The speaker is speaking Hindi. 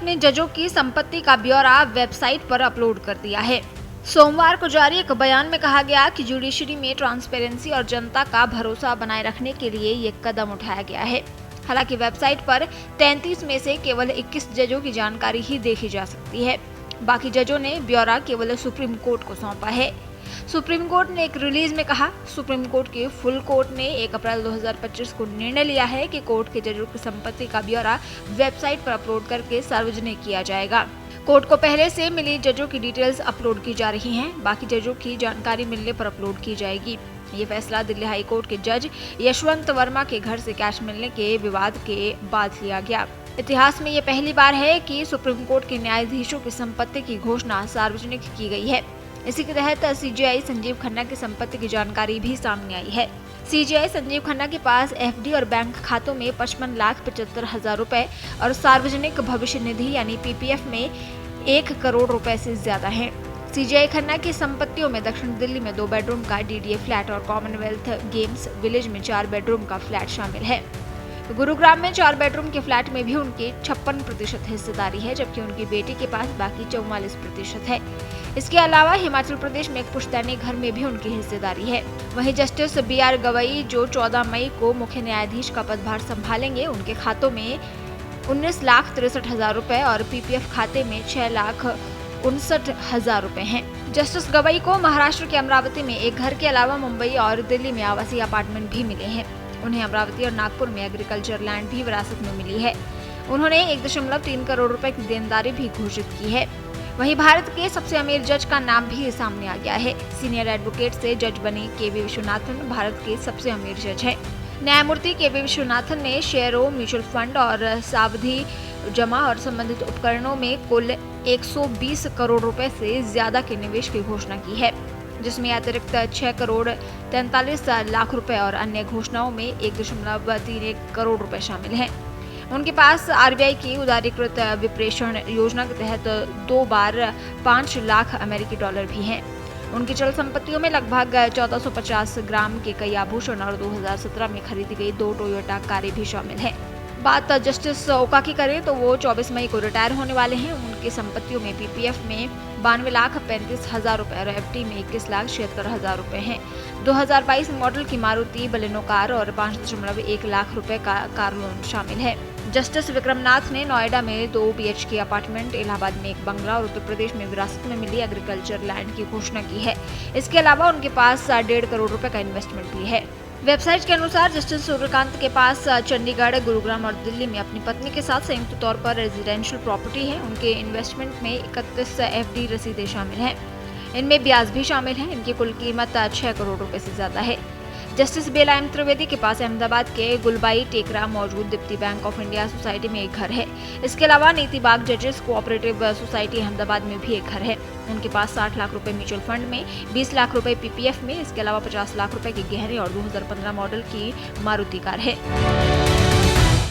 ने जजों की संपत्ति का ब्यौरा वेबसाइट पर अपलोड कर दिया है। सोमवार को जारी एक बयान में कहा गया कि जुडिशरी में ट्रांसपेरेंसी और जनता का भरोसा बनाए रखने के लिए ये कदम उठाया गया है। हालांकि वेबसाइट पर 33 में से केवल 21 जजों की जानकारी ही देखी जा सकती है। बाकी जजों ने ब्यौरा केवल सुप्रीम कोर्ट को सौंपा है। सुप्रीम कोर्ट ने एक रिलीज में कहा, सुप्रीम कोर्ट के फुल कोर्ट ने 1 अप्रैल 2025 को निर्णय लिया है कि कोर्ट के जजों की संपत्ति का ब्यौरा वेबसाइट पर अपलोड करके सार्वजनिक किया जाएगा। कोर्ट को पहले से मिली जजों की डिटेल्स अपलोड की जा रही हैं, बाकी जजों की जानकारी मिलने पर अपलोड की जाएगी। ये फैसला दिल्ली हाई कोर्ट के जज यशवंत वर्मा के घर से कैश मिलने के विवाद के बाद लिया गया। इतिहास में ये पहली बार है कि सुप्रीम कोर्ट के न्यायाधीशों की संपत्ति की घोषणा सार्वजनिक की गई है। इसी के तहत सीजेआई संजीव खन्ना की संपत्ति की जानकारी भी सामने आई है। सीजेआई संजीव खन्ना के पास एफडी और बैंक खातों में 55,75,000 रुपए और सार्वजनिक भविष्य निधि यानी पीपीएफ में 1 करोड़ रुपए से ज्यादा है। सीजेआई खन्ना की संपत्तियों में दक्षिण दिल्ली में 2 बेडरूम का डीडीए फ्लैट और कॉमनवेल्थ गेम्स विलेज में 4 बेडरूम का फ्लैट शामिल है। गुरुग्राम में 4 बेडरूम के फ्लैट में भी उनकी 56% हिस्सेदारी है, जबकि उनकी बेटी के पास बाकी 44% है। इसके अलावा हिमाचल प्रदेश में एक पुश्तैनी घर में भी उनकी हिस्सेदारी है। वहीं जस्टिस बीआर गवई जो 14 मई को मुख्य न्यायाधीश का पदभार संभालेंगे, उनके खातों में 19,63,000 रुपए और पीपीएफ खाते में 6,59,000 रुपए हैं। जस्टिस गवई को महाराष्ट्र के अमरावती में एक घर के अलावा मुंबई और दिल्ली में आवासीय अपार्टमेंट भी मिले हैं। उन्हें अमरावती और नागपुर में एग्रीकल्चर लैंड भी विरासत में मिली है। उन्होंने 1.3 करोड़ रुपए की देनदारी भी घोषित की है। वहीं भारत के सबसे अमीर जज का नाम भी सामने आ गया है। सीनियर एडवोकेट से जज बने केवी विश्वनाथन भारत के सबसे अमीर जज हैं। न्यायमूर्ति केवी विश्वनाथन ने शेयरों, म्यूचुअल फंड और सावधि जमा और संबंधित उपकरणों में कुल 120 करोड़ रुपए से ज्यादा के निवेश की घोषणा की है, जिसमें अतिरिक्त 6 करोड़ 43 लाख रुपए और अन्य घोषणाओं में 1.31 करोड़ रुपए शामिल हैं। उनके पास आरबीआई की उदारीकृत विप्रेषण योजना के तहत 2 बार 5 लाख अमेरिकी डॉलर भी हैं। उनकी चल संपत्तियों में लगभग 1450 ग्राम के कई आभूषण और 2017 में खरीदी गई 2 टोयोटा कारें भी शामिल हैं। बात जस्टिस ओका की करें तो वो 24 मई को रिटायर होने वाले हैं। उनकी संपत्तियों में पीपीएफ में 92,35,000 रुपए और एफडी में 21,76,000 रुपए हैं। 2022 मॉडल की मारुति बलेनो कार और 5.1 लाख रुपए का कार लोन शामिल है। जस्टिस विक्रमनाथ ने नोएडा में 2 बीएचके अपार्टमेंट, इलाहाबाद में एक बंगला और उत्तर प्रदेश में विरासत में मिली एग्रीकल्चर लैंड की घोषणा की है। इसके अलावा उनके पास 1.5 करोड़ रुपए का इन्वेस्टमेंट भी है। वेबसाइट के अनुसार जस्टिस सूर्यकांत के पास चंडीगढ़, गुरुग्राम और दिल्ली में अपनी पत्नी के साथ संयुक्त तौर पर रेजिडेंशियल प्रॉपर्टी है। उनके इन्वेस्टमेंट में 31 एफडी रसीदें शामिल हैं। इनमें ब्याज भी शामिल है। इनकी कुल कीमत 6 करोड़ रुपए से ज्यादा है। जस्टिस बेलायम त्रिवेदी के पास अहमदाबाद के गुलबाई टेकरा मौजूद Deepti bank of India society में एक घर है। इसके अलावा नीतिबाग जजेस कोऑपरेटिव सोसाइटी अहमदाबाद में भी एक घर है। उनके पास 60 लाख रुपए म्यूचुअल फंड में, 20 लाख रुपए पीपीएफ में, इसके अलावा 50 लाख रुपए के गहने और 2015 मॉडल की मारुति कार है।